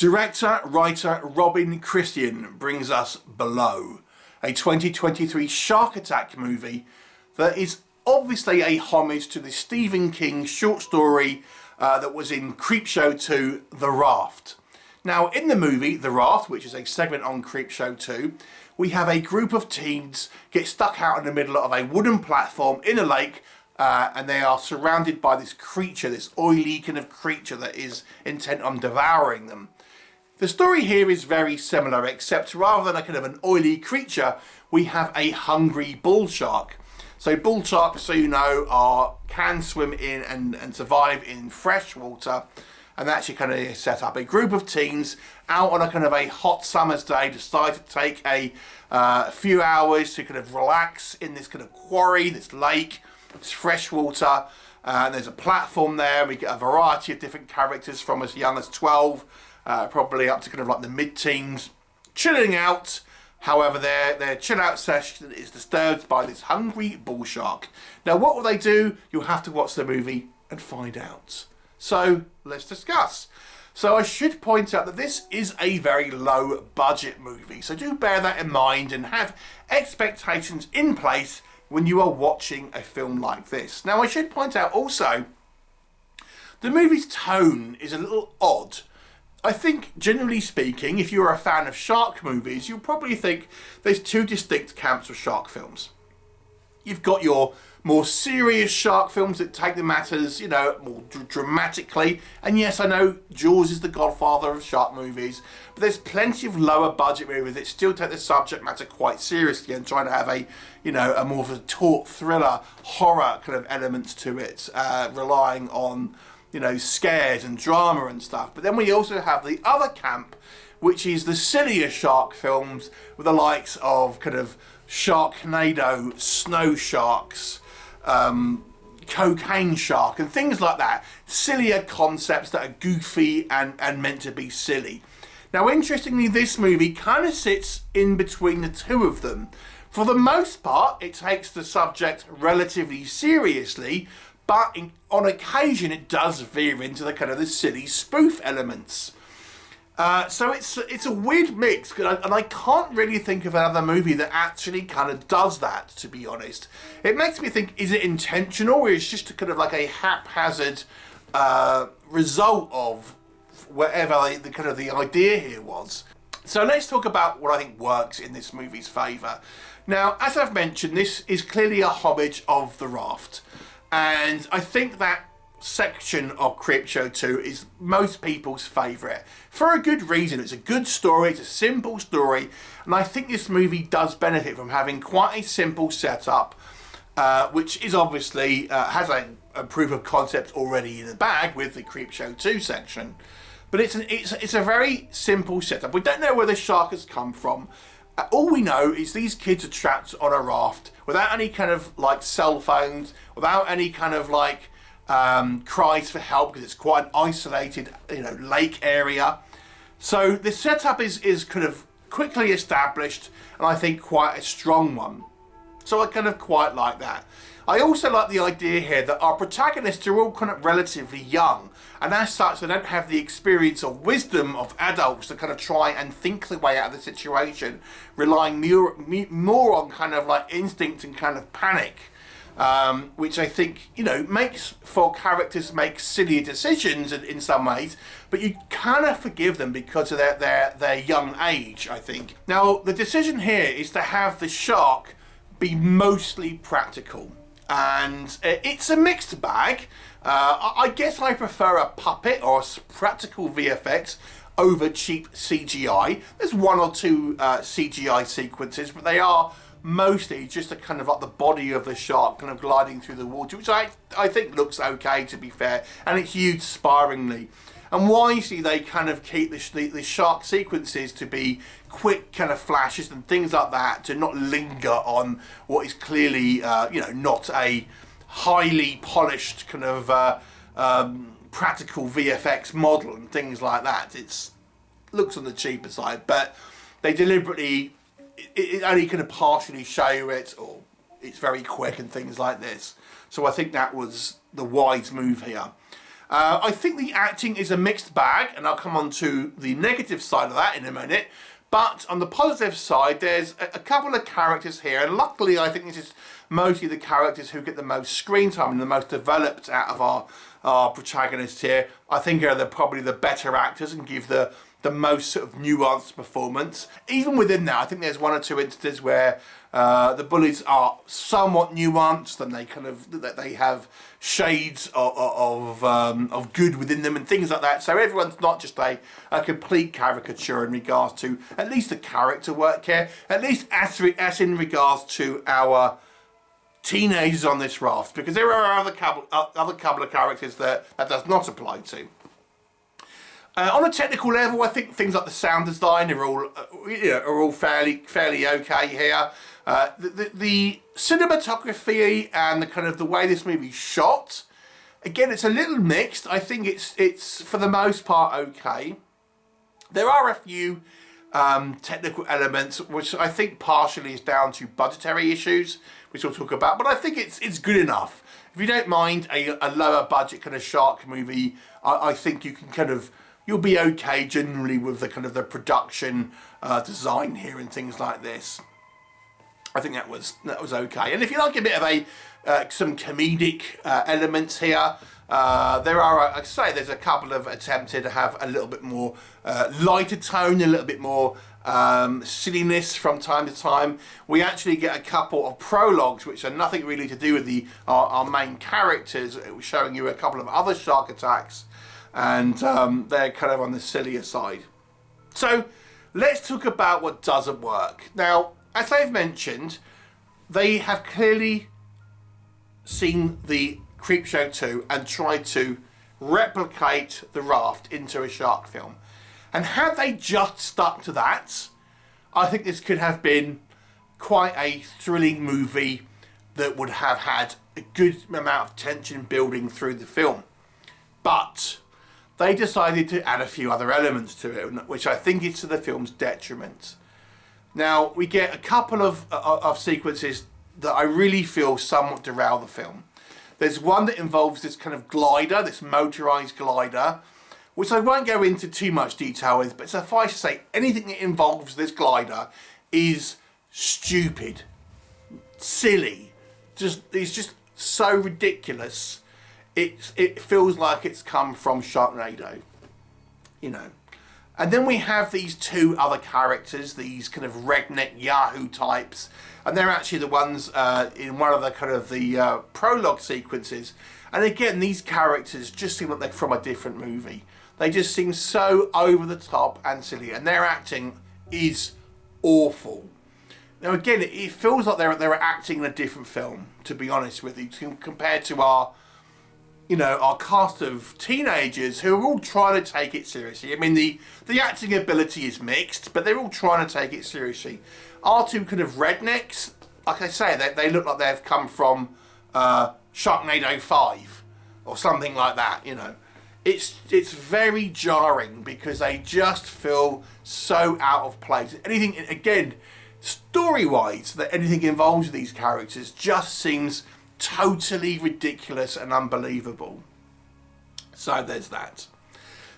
Director, writer Robin Christian brings us Below, a 2023 shark attack movie that is obviously a homage to the Stephen King short story that was in Creepshow 2, The Raft. Now, in the movie The Raft, which is a segment on Creepshow 2, we have a group of teens get stuck out in the middle of a wooden platform in a lake, and they are surrounded by this creature, this oily kind of creature that is intent on devouring them. The story here is very similar, except rather than a kind of an oily creature, we have a hungry bull shark. So bull sharks, so you know, can swim in and survive in fresh water, and that actually kind of set up. A group of teens out on a kind of a hot summer's day decide to take a few hours to kind of relax in this kind of quarry, this lake. It's fresh water, and there's a platform there. We get a variety of different characters from as young as 12, probably up to kind of like the mid-teens, chilling out. However, their chill-out session is disturbed by this hungry bull shark. Now, what will they do? You'll have to watch the movie and find out. So, let's discuss. So, I should point out that this is a very low-budget movie. So, do bear that in mind and have expectations in place when you are watching a film like this. Now, I should point out also, the movie's tone is a little odd. I think, generally speaking, if you're a fan of shark movies, you'll probably think there's two distinct camps of shark films. You've got your more serious shark films that take the matters, you know, more dramatically. And yes, I know Jaws is the godfather of shark movies, but there's plenty of lower budget movies that still take the subject matter quite seriously and try to have a, you know, a more of a taut thriller, horror kind of elements to it, relying on, you know, scares and drama and stuff. But then we also have the other camp, which is the sillier shark films with the likes of kind of Sharknado, Snow Sharks, Cocaine Shark and things like that. Sillier concepts that are goofy and meant to be silly. Now, interestingly, this movie kind of sits in between the two of them. For the most part, it takes the subject relatively seriously, but on occasion it does veer into the kind of the silly spoof elements. So it's a weird mix, and I can't really think of another movie that actually kind of does that, to be honest. It makes me think, is it intentional, or is it just a kind of like a haphazard result of whatever the kind of the idea here was? So let's talk about what I think works in this movie's favour. Now, as I've mentioned, this is clearly a homage of The Raft. And I think that section of Creepshow 2 is most people's favourite. For a good reason. It's a good story, it's a simple story, and I think this movie does benefit from having quite a simple setup, which is obviously, has a proof of concept already in the bag with the Creepshow 2 section. But it's a very simple setup. We don't know where the shark has come from. All we know is these kids are trapped on a raft without any kind of like cell phones, without any kind of like cries for help, because it's quite an isolated, you know, lake area. So the setup is kind of quickly established, and I think quite a strong one. So I kind of quite like that. I also like the idea here that our protagonists are all kind of relatively young, and as such they don't have the experience or wisdom of adults to kind of try and think the way out of the situation, relying more on kind of like instinct and kind of panic, which I think, you know, makes for characters make sillier decisions in some ways, but you kind of forgive them because of their young age, I think. Now, the decision here is to have the shark be mostly practical. And it's a mixed bag. I guess I prefer a puppet or practical VFX over cheap CGI. There's one or two CGI sequences, but they are mostly just a kind of like the body of the shark kind of gliding through the water, which I think looks okay, to be fair, and it's used sparingly. And wisely they kind of keep the shark sequences to be quick kind of flashes and things like that, to not linger on what is clearly you know, not a highly polished kind of practical VFX model and things like that. It looks on the cheaper side, but they deliberately it only kind of partially show you it, or it's very quick and things like this. So I think that was the wise move here. I think the acting is a mixed bag, and I'll come on to the negative side of that in a minute. But on the positive side, there's a couple of characters here, and luckily I think this is mostly the characters who get the most screen time and the most developed out of our protagonists here. I think are probably the better actors and give the most sort of nuanced performance. Even within that, I think there's one or two instances where the bullies are somewhat nuanced, and they have shades of good within them and things like that. So everyone's not just a complete caricature in regards to at least the character work here, at least as in regards to our teenagers on this raft, because there are other couple of characters that does not apply to. On a technical level, I think things like the sound design are all fairly okay here. The cinematography and the way this movie's shot, again, it's a little mixed. I think it's for the most part okay. There are a few technical elements which I think partially is down to budgetary issues, which we'll talk about, but I think it's good enough. If you don't mind a lower budget kind of shark movie, I think you can you'll be okay generally with the production design here and things like this. I think that was okay. And if you like a bit of some comedic elements here, there are, I say, there's a couple of attempts here to have a little bit more lighter tone, a little bit more silliness from time to time. We actually get a couple of prologues which are nothing really to do with our main characters. It was showing you a couple of other shark attacks, and they're on the sillier side. So let's talk about what doesn't work. Now, as I've mentioned, they have clearly seen the Creepshow 2 and tried to replicate The Raft into a shark film. And had they just stuck to that, I think this could have been quite a thrilling movie that would have had a good amount of tension building through the film. But they decided to add a few other elements to it, which I think is to the film's detriment. Now, we get a couple of sequences that I really feel somewhat derail the film. There's one that involves this glider, this motorised glider, which I won't go into too much detail with, but suffice to say, anything that involves this glider is stupid, silly, it's just so ridiculous. It feels like it's come from Sharknado, And then we have these two other characters, these redneck Yahoo types, and they're actually the ones in one of the prologue sequences. And again, these characters just seem like they're from a different movie. They just seem so over the top and silly, and their acting is awful. Now again, it feels like they're acting in a different film, to be honest with you, compared to our cast of teenagers who are all trying to take it seriously. I mean, the acting ability is mixed, but they're all trying to take it seriously. Our two rednecks, like I say, they look like they've come from Sharknado 5 or something like that, It's very jarring because they just feel so out of place. Anything, again, story-wise, that anything involved with these characters just seems totally ridiculous and unbelievable. So there's that.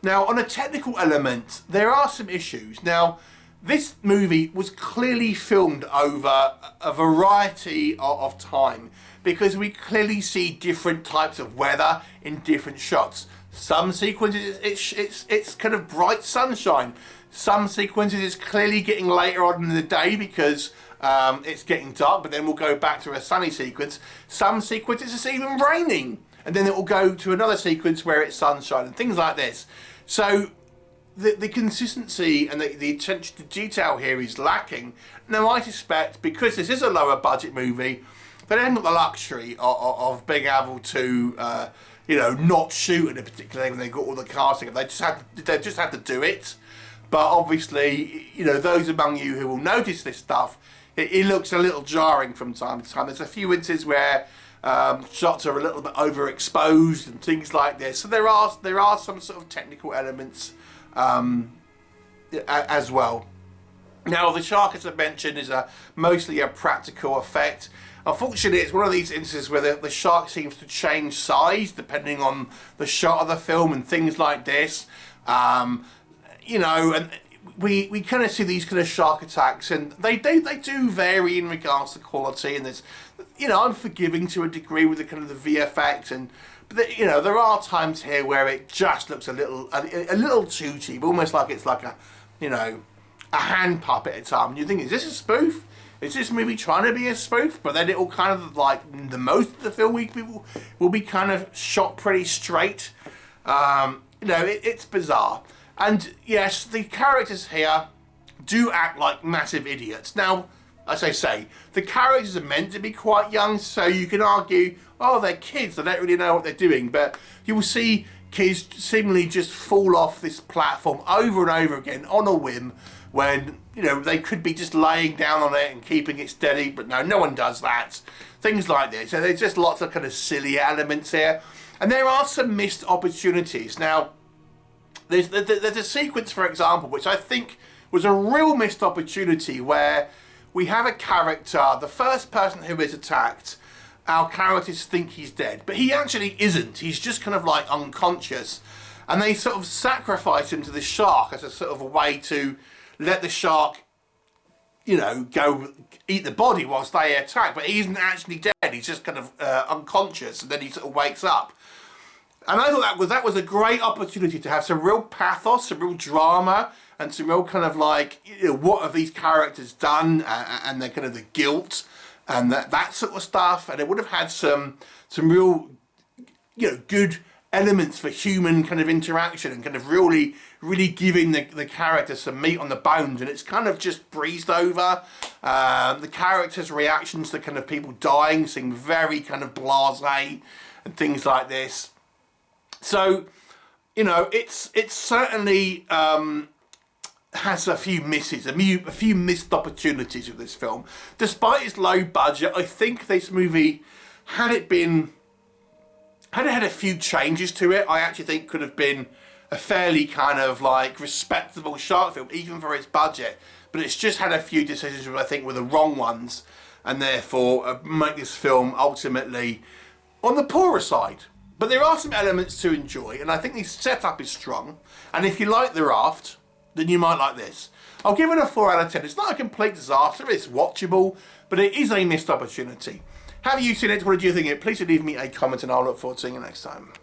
Now, on a technical element, there are some issues. Now, this movie was clearly filmed over a variety of time, because we clearly see different types of weather in different shots. Some sequences it's bright sunshine. Some sequences it's clearly getting later on in the day because it's getting dark, but then we'll go back to a sunny sequence. Some sequences it's even raining, and then it will go to another sequence where it's sunshine and things like this. So the consistency and the attention to detail here is lacking. Now, I suspect because this is a lower budget movie, they haven't got the luxury of being able to not shoot in a particular thing when they got all the casting. They just have to do it. But obviously, those among you who will notice this stuff, it looks a little jarring from time to time. There's a few instances where shots are a little bit overexposed and things like this. So there are some sort of technical elements as well. Now, the shark, as I mentioned, is mostly a practical effect. Unfortunately, it's one of these instances where the shark seems to change size depending on the shot of the film and things like this. You know, and we kind of see these kind of shark attacks, and they do vary in regards to quality, and there's, you know, I'm forgiving to a degree with the kind of the VFX, but you know, there are times here where it just looks a little too cheap, almost like it's like a, you know, a hand puppet at time. And you think, is this a spoof? Is this movie trying to be a spoof? But then it will kind of, like, the most of the film will be kind of shot pretty straight. You know, it's bizarre. And yes, the characters here do act like massive idiots. Now, as I say, the characters are meant to be quite young, so you can argue, oh, they're kids, they don't really know what they're doing. But you will see kids seemingly just fall off this platform over and over again on a whim, when, you know, they could be just laying down on it and keeping it steady, but no one does that. Things like this. So there's just lots of kind of silly elements here. And there are some missed opportunities. Now, there's a sequence, for example, which I think was a real missed opportunity, where we have a character, the first person who is attacked, our characters think he's dead, but he actually isn't. He's just kind of like unconscious. And they sort of sacrifice him to the shark as a sort of a way to let the shark, you know, go eat the body whilst they attack. But he isn't actually dead. He's just kind of unconscious, and then he sort of wakes up. And I thought that was a great opportunity to have some real pathos, some real drama, and some real kind of like, you know, what have these characters done, and their kind of the guilt and that sort of stuff. And it would have had some real, you know, good elements for human kind of interaction, and kind of really giving the character some meat on the bones. And it's kind of just breezed over. The characters' reactions to kind of people dying seem very kind of blasé and things like this. So, you know, it's certainly has a few misses, a few missed opportunities with this film. Despite its low budget, I think this movie, had it had a few changes to it, I actually think could have been a fairly kind of like respectable shark film, even for its budget. But it's just had a few decisions which I think were the wrong ones, and therefore make this film ultimately on the poorer side. But there are some elements to enjoy, and I think the setup is strong. And if you like The Raft, then you might like this. I'll give it a 4 out of 10. It's not a complete disaster, it's watchable, but it is a missed opportunity. Have you seen it? What did you think of it? Please leave me a comment, and I'll look forward to seeing you next time.